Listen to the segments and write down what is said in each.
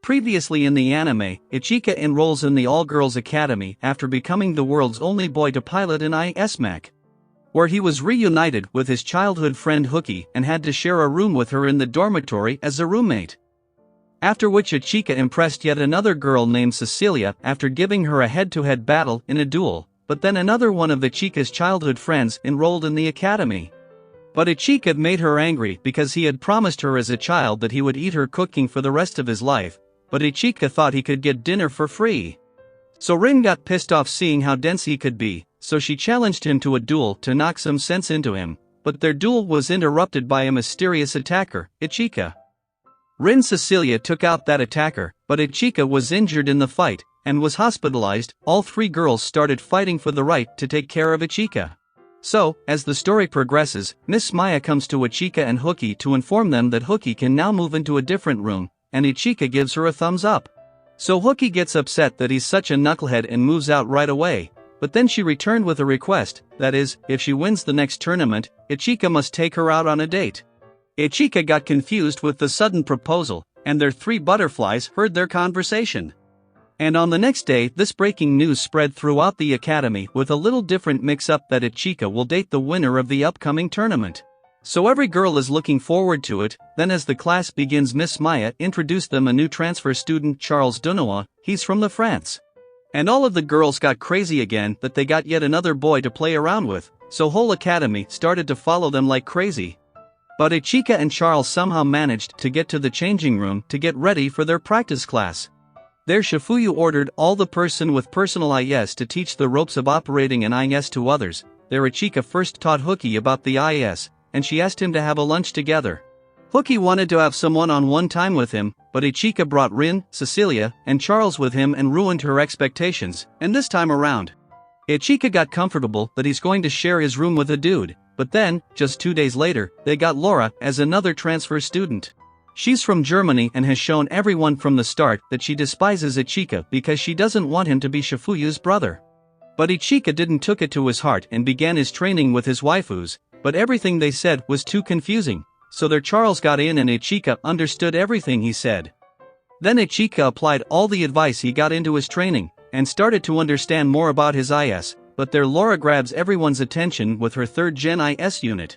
Previously in the anime, Ichika enrolls in the all-girls academy after becoming the world's only boy to pilot an IS mech, where he was reunited with his childhood friend Hookie and had to share a room with her in the dormitory as a roommate. After which Ichika impressed yet another girl named Cecilia after giving her a head-to-head battle in a duel, but then another one of Ichika's childhood friends enrolled in the academy. But Ichika made her angry because he had promised her as a child that he would eat her cooking for the rest of his life, but Ichika thought he could get dinner for free. So Rin got pissed off seeing how dense he could be, so she challenged him to a duel to knock some sense into him, but their duel was interrupted by a mysterious attacker, Ichika. Rin Cecilia took out that attacker, but Ichika was injured in the fight, and was hospitalized. All three girls started fighting for the right to take care of Ichika. So, as the story progresses, Miss Maya comes to Ichika and Hookie to inform them that Hookie can now move into a different room, and Ichika gives her a thumbs up. So Hookie gets upset that he's such a knucklehead and moves out right away, but then she returned with a request, that is, if she wins the next tournament, Ichika must take her out on a date. Ichika got confused with the sudden proposal, and their three butterflies heard their conversation. And on the next day, this breaking news spread throughout the academy with a little different mix-up that Ichika will date the winner of the upcoming tournament. So every girl is looking forward to it. Then as the class begins, Miss Maya introduced them a new transfer student, Charles Dunois. He's from the France. And all of the girls got crazy again that they got yet another boy to play around with, so whole academy started to follow them like crazy. But Ichika and Charles somehow managed to get to the changing room to get ready for their practice class. There Shifuyu ordered all the person with personal IS to teach the ropes of operating an IS to others. There Ichika first taught Hookie about the IS, and she asked him to have a lunch together. Hookie wanted to have some one-on-one time with him, but Ichika brought Rin, Cecilia, and Charles with him and ruined her expectations, and this time around, Ichika got comfortable that he's going to share his room with a dude, but then, just 2 days later, they got Laura as another transfer student. She's from Germany and has shown everyone from the start that she despises Ichika because she doesn't want him to be Shifuyu's brother. But Ichika didn't took it to his heart and began his training with his waifus, but everything they said was too confusing, so their Charles got in and Ichika understood everything he said. Then Ichika applied all the advice he got into his training, and started to understand more about his IS, but there Laura grabs everyone's attention with her 3rd Gen IS unit.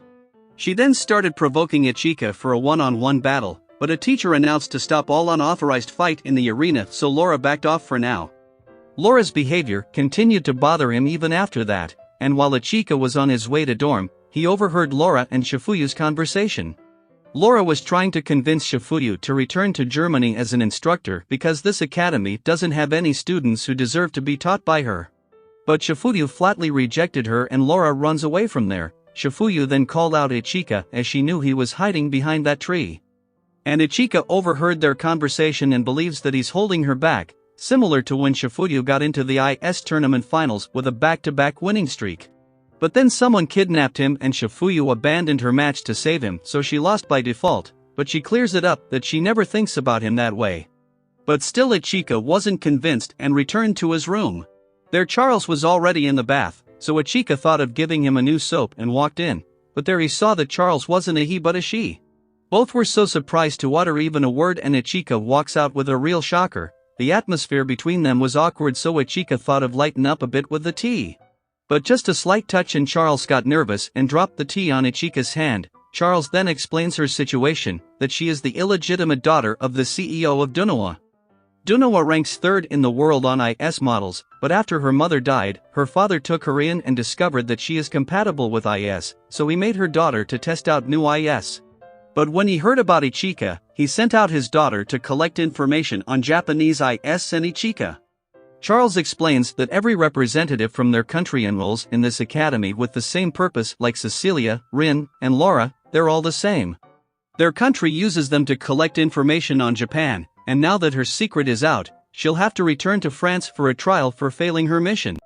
She then started provoking Ichika for a one-on-one battle, but a teacher announced to stop all unauthorized fight in the arena, so Laura backed off for now. Laura's behavior continued to bother him even after that, and while Ichika was on his way to dorm, he overheard Laura and Shifuyu's conversation. Laura was trying to convince Shifuyu to return to Germany as an instructor because this academy doesn't have any students who deserve to be taught by her. But Shifuyu flatly rejected her and Laura runs away from there. Shifuyu then called out Ichika as she knew he was hiding behind that tree. And Ichika overheard their conversation and believes that he's holding her back, similar to when Shifuyu got into the IS tournament finals with a back-to-back winning streak. But then someone kidnapped him and Shifuyu abandoned her match to save him, so she lost by default, but she clears it up that she never thinks about him that way. But still Ichika wasn't convinced and returned to his room. There Charles was already in the bath, so Ichika thought of giving him a new soap and walked in, but there he saw that Charles wasn't a he but a she. Both were so surprised to utter even a word and Ichika walks out with a real shocker. The atmosphere between them was awkward, so Ichika thought of lighten up a bit with the tea. But just a slight touch and Charles got nervous and dropped the tea on Ichika's hand. Charles then explains her situation, that she is the illegitimate daughter of the CEO of Dunois. Dunois ranks 3rd in the world on IS models, but after her mother died, her father took her in and discovered that she is compatible with IS, so he made her daughter to test out new IS. But when he heard about Ichika, he sent out his daughter to collect information on Japanese IS and Ichika. Charles explains that every representative from their country enrolls in this academy with the same purpose, like Cecilia, Rin, and Laura, they're all the same. Their country uses them to collect information on Japan, and now that her secret is out, she'll have to return to France for a trial for failing her mission.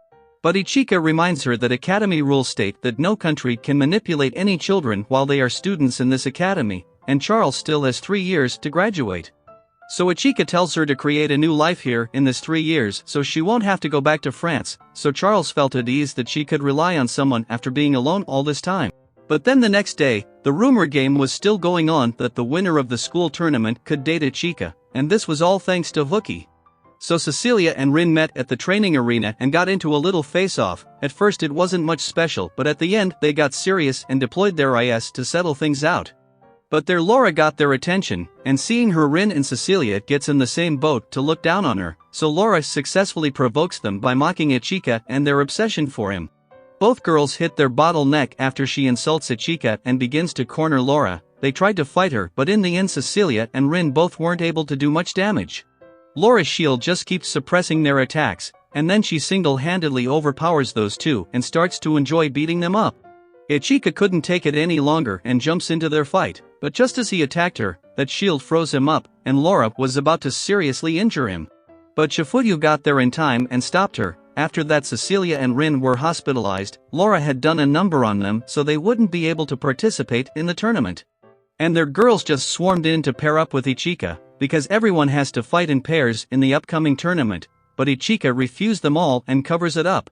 But Ichika reminds her that academy rules state that no country can manipulate any children while they are students in this academy, and Charles still has 3 years to graduate. So Ichika tells her to create a new life here in this 3 years so she won't have to go back to France, so Charles felt at ease that she could rely on someone after being alone all this time. But then the next day, the rumor game was still going on that the winner of the school tournament could date Ichika, and this was all thanks to Hooky. So Cecilia and Rin met at the training arena and got into a little face-off. At first it wasn't much special, but at the end they got serious and deployed their IS to settle things out. But their Laura got their attention, and seeing her Rin and Cecilia gets in the same boat to look down on her, so Laura successfully provokes them by mocking Ichika and their obsession for him. Both girls hit their bottleneck after she insults Ichika and begins to corner Laura. They tried to fight her, but in the end Cecilia and Rin both weren't able to do much damage. Laura's shield just keeps suppressing their attacks, and then she single-handedly overpowers those two and starts to enjoy beating them up. Ichika couldn't take it any longer and jumps into their fight, but just as he attacked her, that shield froze him up, and Laura was about to seriously injure him. But Shifuyu got there in time and stopped her. After that Cecilia and Rin were hospitalized. Laura had done a number on them so they wouldn't be able to participate in the tournament. And their girls just swarmed in to pair up with Ichika, because everyone has to fight in pairs in the upcoming tournament, but Ichika refused them all and covers it up.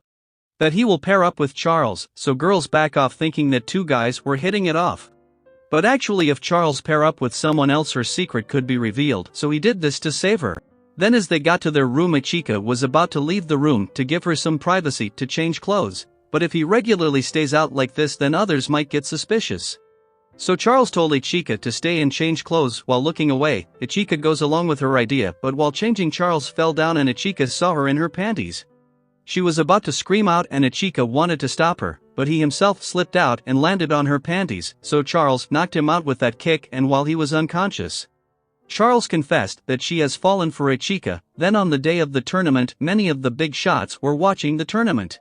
That he will pair up with Charles, so girls back off thinking that two guys were hitting it off. But actually if Charles pair up with someone else her secret could be revealed, so he did this to save her. Then as they got to their room Ichika was about to leave the room to give her some privacy to change clothes, but if he regularly stays out like this then others might get suspicious. So Charles told Ichika to stay and change clothes while looking away. Ichika goes along with her idea, but while changing Charles fell down and Ichika saw her in her panties. She was about to scream out and Ichika wanted to stop her, but he himself slipped out and landed on her panties, so Charles knocked him out with that kick and while he was unconscious. Charles confessed that she has fallen for Ichika. Then on the day of the tournament many of the big shots were watching the tournament.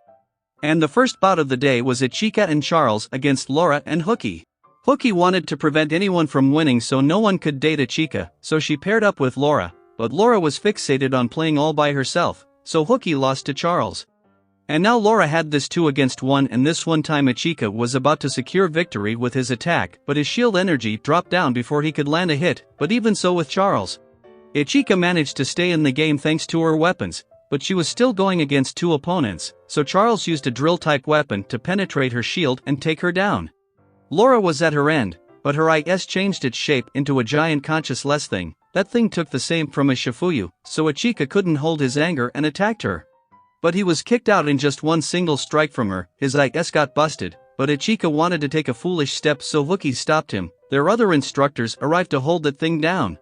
And the first bout of the day was Ichika and Charles against Laura and Hooky. Hooky wanted to prevent anyone from winning so no one could date Ichika, so she paired up with Laura, but Laura was fixated on playing all by herself, so Hooky lost to Charles. And now Laura had this 2 against 1 and this one time Ichika was about to secure victory with his attack, but his shield energy dropped down before he could land a hit, but even so with Charles. Ichika managed to stay in the game thanks to her weapons, but she was still going against 2 opponents, so Charles used a drill-type weapon to penetrate her shield and take her down. Laura was at her end, but her IS changed its shape into a giant conscious-less thing. That thing took the same from a Shifuyu, so Ichika couldn't hold his anger and attacked her. But he was kicked out in just one single strike from her. His IS got busted, but Ichika wanted to take a foolish step so Hooky stopped him. Their other instructors arrived to hold that thing down.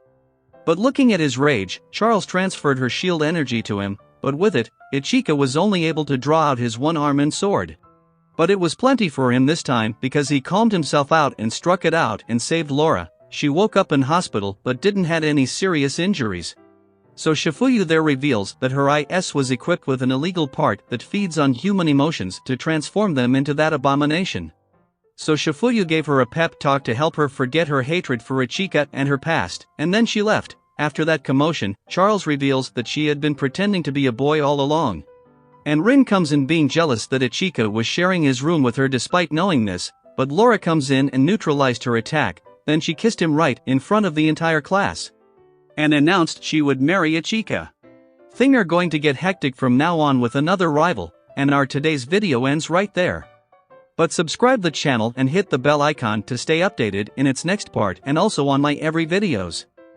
But looking at his rage, Charles transferred her shield energy to him, but with it, Ichika was only able to draw out his one arm and sword. But it was plenty for him this time because he calmed himself out and struck it out and saved Laura. She woke up in hospital but didn't have any serious injuries. So Shifuyu there reveals that her IS was equipped with an illegal part that feeds on human emotions to transform them into that abomination. So Shifuyu gave her a pep talk to help her forget her hatred for Ichika and her past, and then she left. After that commotion, Charles reveals that she had been pretending to be a boy all along. And Rin comes in being jealous that Ichika was sharing his room with her despite knowing this, but Laura comes in and neutralized her attack, then she kissed him right in front of the entire class. And announced she would marry Ichika. Things are going to get hectic from now on with another rival, and our today's video ends right there. But subscribe the channel and hit the bell icon to stay updated in its next part and also on my every videos.